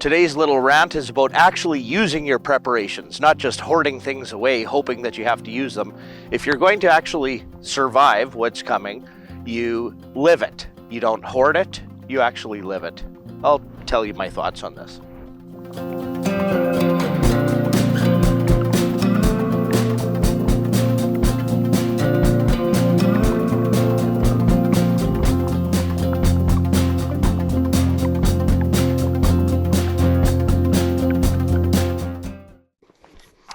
Today's little rant is about actually using your preparations, not just hoarding things away, hoping that you have to use them. If you're going to actually survive what's coming, you live it. You don't hoard it, you actually live it. I'll tell you my thoughts on this.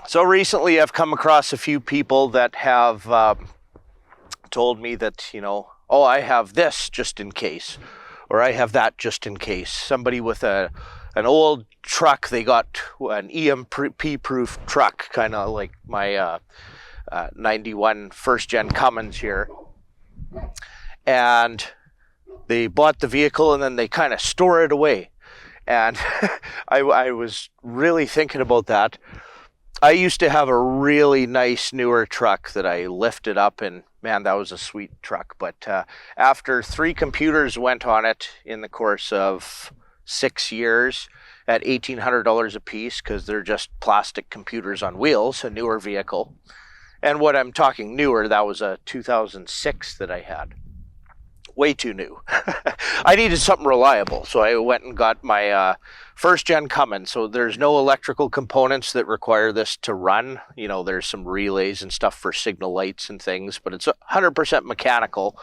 So recently I've come across a few people that have told me that, oh, I have this just in case, or I have that just in case. Somebody with an old truck, they got an EMP-proof truck, kind of like my 91 first-gen Cummins here. And they bought the vehicle and then they kind of store it away. And I was really thinking about that. I used to have a really nice newer truck that I lifted up, and man, that was a sweet truck. But after 3 computers went on it in the course of 6 years at $1,800 a piece, because they're just plastic computers on wheels, a newer vehicle. And what I'm talking newer, that was a 2006 that I had. Way too new. I needed something reliable, so I went and got my first-gen Cummins. So there's no electrical components that require this to run. There's some relays and stuff for signal lights and things, but it's 100% mechanical,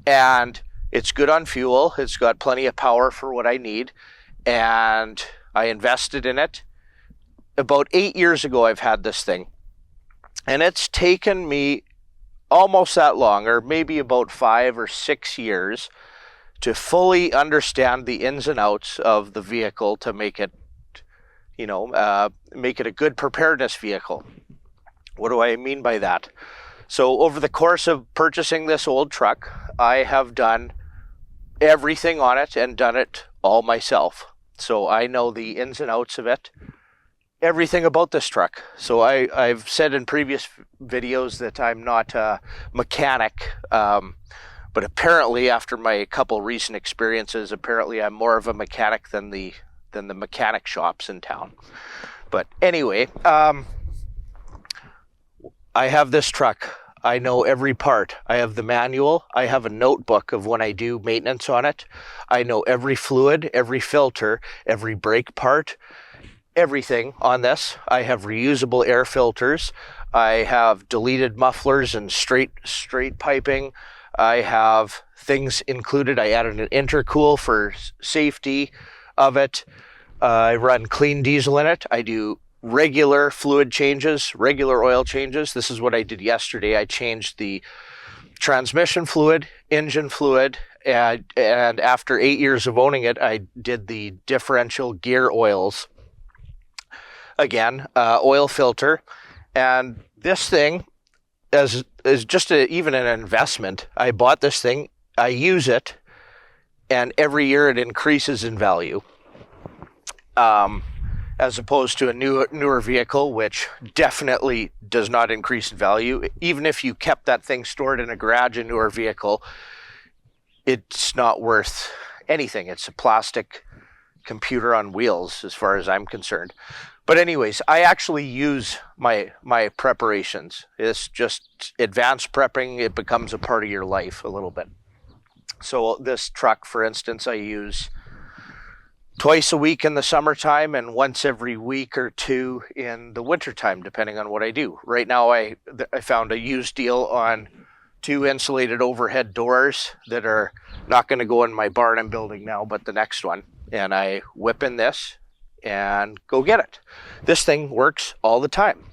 and it's good on fuel. It's got plenty of power for what I need, and I invested in it. About 8 years ago, I've had this thing, and it's taken me almost that long, or maybe about 5 or 6 years, to fully understand the ins and outs of the vehicle to make it, make it a good preparedness vehicle. What do I mean by that? So over the course of purchasing this old truck, I have done everything on it and done it all myself. So I know the ins and outs of it. Everything about this truck. So I've said in previous videos that I'm not a mechanic, but apparently after my couple recent experiences, apparently I'm more of a mechanic than the mechanic shops in town. But anyway, I have this truck. I know every part. I have the manual. I have a notebook of when I do maintenance on it. I know every fluid, every filter, every brake part, everything on this. I have reusable air filters. I have deleted mufflers and straight piping. I have things included. I added an intercool for safety of it. I run clean diesel in it. I do regular fluid changes, regular oil changes. This is what I did yesterday. I changed the transmission fluid, engine fluid, and after 8 years of owning it, I did the differential gear oils. Again, oil filter, and this thing is just even an investment. I bought this thing, I use it, and every year it increases in value, as opposed to a newer vehicle, which definitely does not increase in value. Even if you kept that thing stored in a garage, a newer vehicle, it's not worth anything. It's a plastic computer on wheels, as far as I'm concerned. But anyways, I actually use my preparations. It's just advanced prepping. It becomes a part of your life a little bit. So this truck, for instance, I use twice a week in the summertime and once every week or two in the wintertime, depending on what I do. Right now, I found a used deal on 2 insulated overhead doors that are not going to go in my barn I'm building now, but the next one. And I whip in this and go get it. This thing works all the time.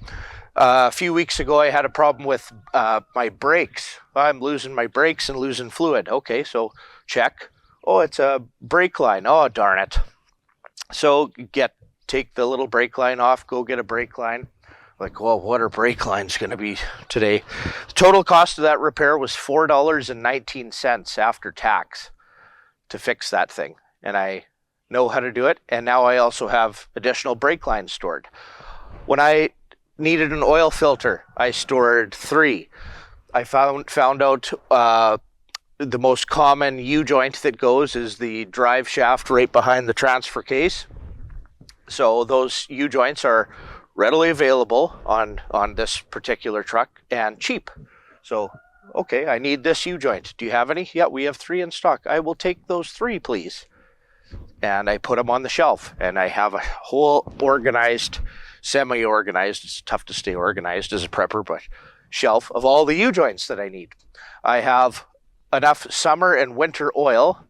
A few weeks ago, I had a problem with my brakes. I'm losing my brakes and losing fluid. Okay, so check. Oh, it's a brake line. Oh, darn it. So take the little brake line off, go get a brake line. Like, well, what are brake lines going to be today? The total cost of that repair was $4.19 after tax to fix that thing. And I know how to do it, and now I also have additional brake lines stored. When I needed an oil filter, I stored 3. I found out the most common U-joint that goes is the drive shaft right behind the transfer case. So those U-joints are readily available on this particular truck and cheap. So, okay, I need this U-joint. Do you have any? Yeah, we have 3 in stock. I will take those 3, please. And I put them on the shelf, and I have a whole organized, semi-organized, it's tough to stay organized as a prepper, but shelf of all the U-joints that I need. I have enough summer and winter oil.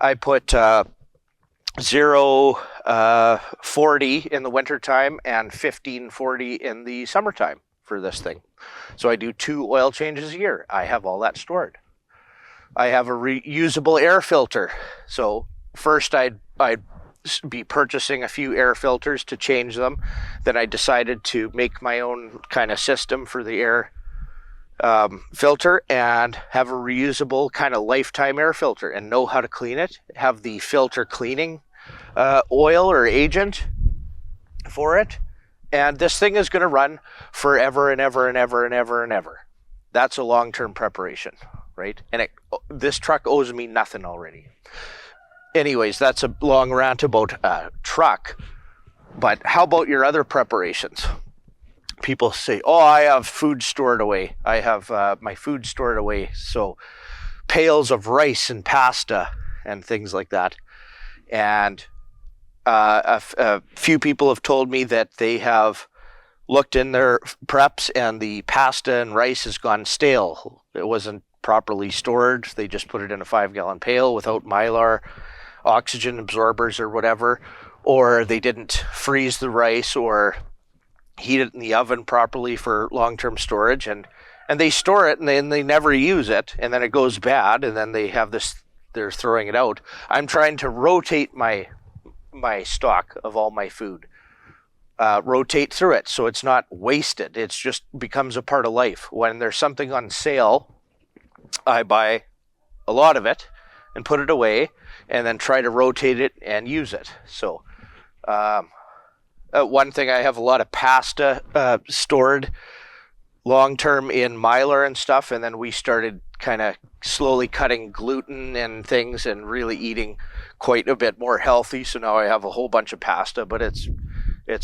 I put 0.40 in the wintertime and 15.40 in the summertime for this thing. So I do 2 oil changes a year. I have all that stored. I have a reusable air filter. So first I'd be purchasing a few air filters to change them. Then I decided to make my own kind of system for the air filter and have a reusable kind of lifetime air filter and know how to clean it. Have the filter cleaning oil or agent for it. And this thing is going to run forever and ever and ever and ever and ever. That's a long-term preparation, right? And this truck owes me nothing already. Anyways, that's a long rant about a truck. But how about your other preparations? People say, oh, I have food stored away. I have my food stored away. So pails of rice and pasta and things like that. And a few people have told me that they have looked in their preps and the pasta and rice has gone stale. It wasn't properly stored. They just put it in a 5-gallon pail without Mylar oxygen absorbers or whatever, or they didn't freeze the rice or heat it in the oven properly for long-term storage, and they store it and then they never use it, and then it goes bad, and then they have this, they're throwing it out. I'm trying to rotate my stock of all my food, rotate through it so it's not wasted. It's just becomes a part of life. When there's something on sale, I buy a lot of it and put it away and then try to rotate it and use it. So one thing, I have a lot of pasta stored long-term in Mylar and stuff, and then we started kind of slowly cutting gluten and things and really eating quite a bit more healthy. So now I have a whole bunch of pasta, but it's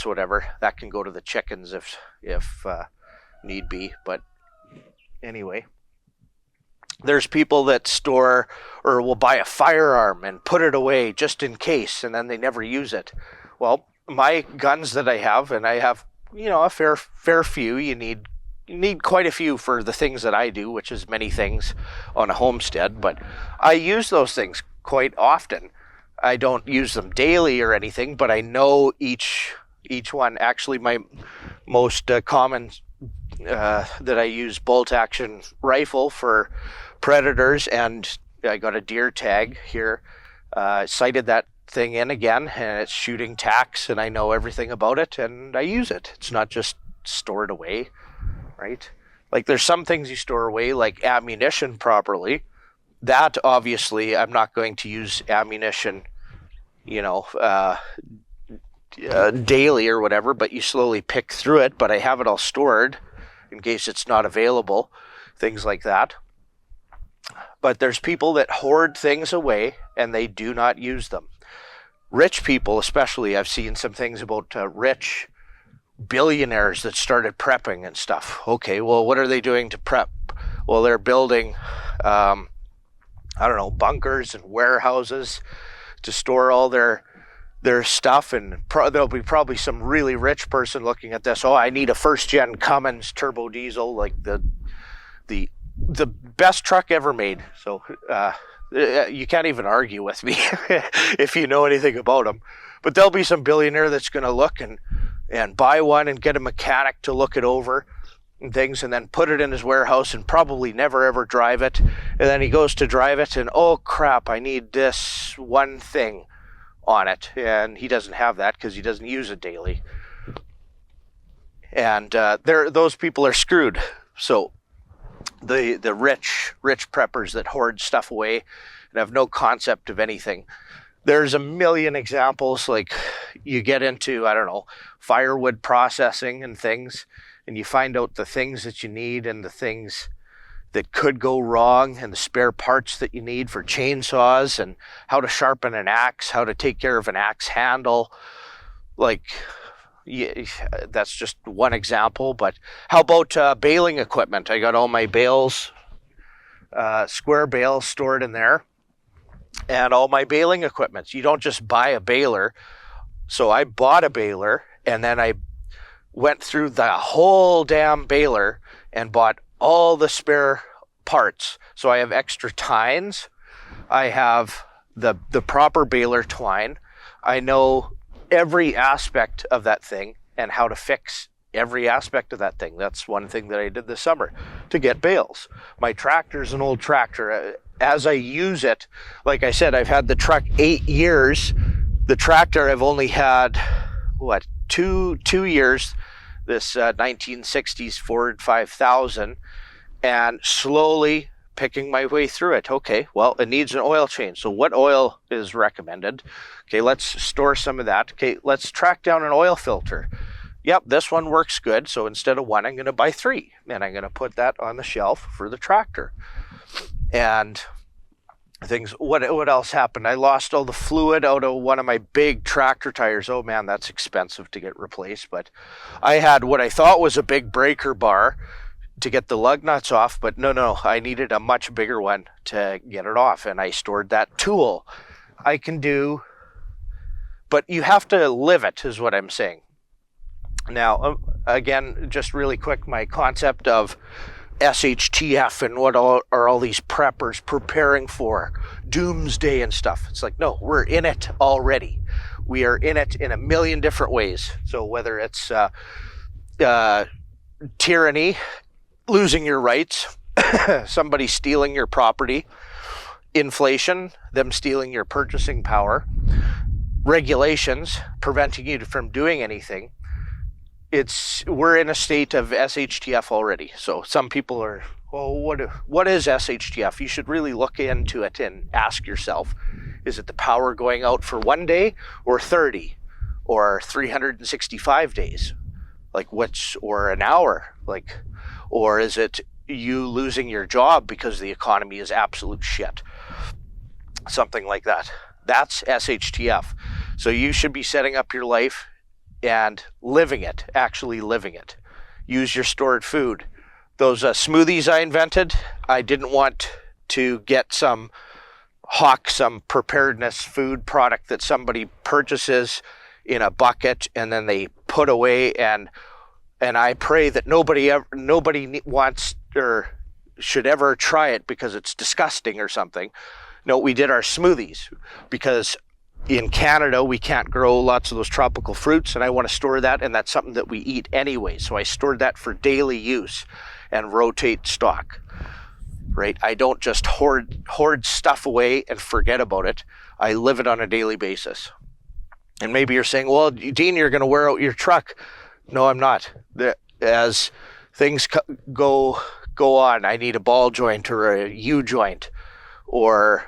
whatever. That can go to the chickens if need be. But anyway, there's people that store or will buy a firearm and put it away just in case, and then they never use it. Well, my guns that I have, and I have, a fair few. You need quite a few for the things that I do, which is many things on a homestead, but I use those things quite often. I don't use them daily or anything, but I know each one. Actually, my most common that I use bolt action rifle for predators, and I got a deer tag here. Sighted that thing in again, and it's shooting tacks, and I know everything about it, and I use it. It's not just stored away, right? Like there's some things you store away, like ammunition properly. That obviously I'm not going to use ammunition, daily or whatever, but you slowly pick through it. But I have it all stored in case it's not available, things like that. But there's people that hoard things away and they do not use them. Rich people, especially, I've seen some things about rich billionaires that started prepping and stuff. Okay, well, what are they doing to prep? Well, they're building, bunkers and warehouses to store all their stuff, and there'll be probably some really rich person looking at this. Oh, I need a first-gen Cummins turbo diesel, like the best truck ever made. So you can't even argue with me if you know anything about them. But there'll be some billionaire that's going to look and buy one and get a mechanic to look it over and things, and then put it in his warehouse and probably never ever drive it. And then he goes to drive it and, oh crap, I need this one thing on it. And he doesn't have that because he doesn't use it daily. And those people are screwed. So the rich preppers that hoard stuff away and have no concept of anything. There's a million examples. Like you get into, firewood processing and things, and you find out the things that you need and the things that could go wrong and the spare parts that you need for chainsaws and how to sharpen an axe, how to take care of an axe handle. like, yeah, that's just one example. But how about baling equipment? I got all my bales, square bales stored in there, and all my baling equipment. You don't just buy a baler. So I bought a baler, and then I went through the whole damn baler and bought all the spare parts. So I have extra tines. I have the proper baler twine. I know every aspect of that thing and how to fix every aspect of that thing. That's one thing that I did this summer to get bales. My tractor's an old tractor. As I use it, like I said, I've had the truck 8 years. The tractor I've only had, two years, this 1960s Ford 5000, and slowly picking my way through it. Okay, well, it needs an oil change. So what oil is recommended? Okay, let's store some of that. Okay, let's track down an oil filter. Yep, this one works good. So instead of one, I'm going to buy 3. And I'm going to put that on the shelf for the tractor. And things, what else happened? I lost all the fluid out of one of my big tractor tires. Oh man, that's expensive to get replaced. But I had what I thought was a big breaker bar to get the lug nuts off, but no, I needed a much bigger one to get it off, and I stored that tool. I can do, but you have to live it, is what I'm saying. Now, again, just really quick, my concept of SHTF and what are all these preppers preparing for, doomsday and stuff. It's like, no, we're in it already. We are in it in a million different ways. So whether it's tyranny, losing your rights, somebody stealing your property, inflation, them stealing your purchasing power, regulations preventing you from doing anything. We're in a state of SHTF already. So some people are, what is SHTF? You should really look into it and ask yourself, is it the power going out for 1 day or 30 or 365 days? Or an hour? Or is it you losing your job because the economy is absolute shit? Something like that. That's SHTF. So you should be setting up your life and living it, actually living it. Use your stored food. Those smoothies I invented, I didn't want to get some preparedness food product that somebody purchases in a bucket and then they put away, and I pray that nobody wants or should ever try it because it's disgusting or something. No, we did our smoothies because in Canada we can't grow lots of those tropical fruits, and I want to store that, and that's something that we eat anyway. So I stored that for daily use and rotate stock. Right? I don't just hoard stuff away and forget about it. I live it on a daily basis. And maybe you're saying, well, Dean, you're going to wear out your truck. No, I'm not. As things go on, I need a ball joint or a U joint or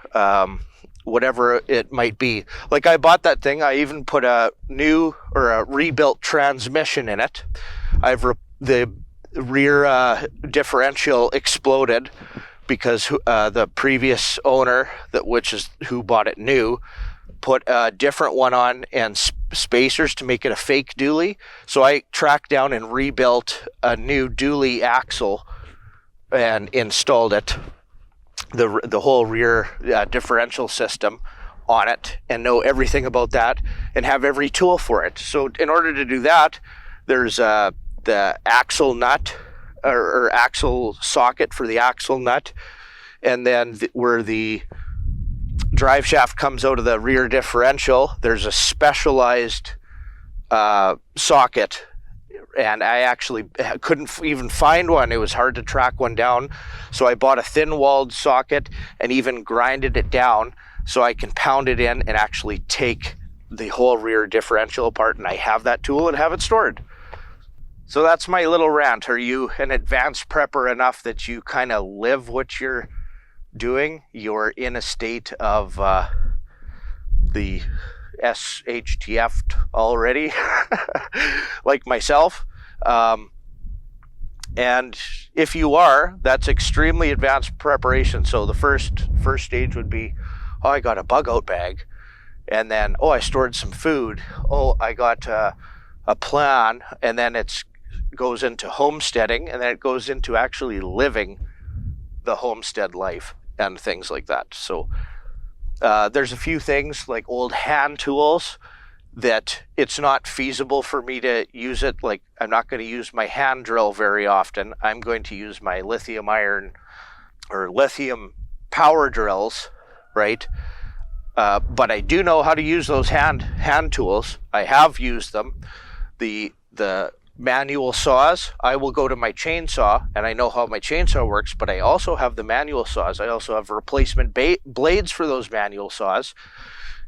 whatever it might be. Like I bought that thing. I even put a new or a rebuilt transmission in it. The rear differential exploded because the previous owner, who bought it new, put a different one on and spacers to make it a fake dually. So I tracked down and rebuilt a new dually axle and installed it, the whole rear differential system on it, and know everything about that and have every tool for it. So in order to do that, there's the axle nut or axle socket for the axle nut, and then where the drive shaft comes out of the rear differential, there's a specialized socket, and I actually couldn't even find one. It was hard to track one down, so I bought a thin-walled socket and even grinded it down so I can pound it in and actually take the whole rear differential apart, and I have that tool and have it stored. So that's my little rant. Are you an advanced prepper enough that you kind of live what you're doing? You're in a state of the SHTF already, like myself. And if you are, that's extremely advanced preparation. So the first stage would be, I got a bug out bag, and then, oh, I stored some food. Oh, I got a plan, and then it goes into homesteading, and then it goes into actually living the homestead life and things like that. So there's a few things like old hand tools that it's not feasible for me to use it. Like, I'm not going to use my hand drill very often. I'm going to use my lithium iron or lithium power drills, right? But I do know how to use those hand tools. I have used them. The manual saws, I will go to my chainsaw, and I know how my chainsaw works, but I also have the manual saws. I also have replacement blades for those manual saws.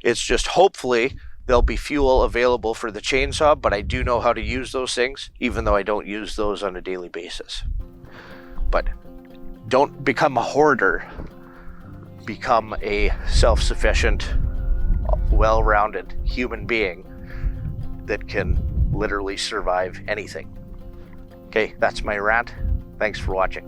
It's just hopefully there'll be fuel available for the chainsaw, but I do know how to use those things, even though I don't use those on a daily basis. But don't become a hoarder. Become a self-sufficient, well-rounded human being that can literally survive anything. Okay, that's my rant. Thanks for watching.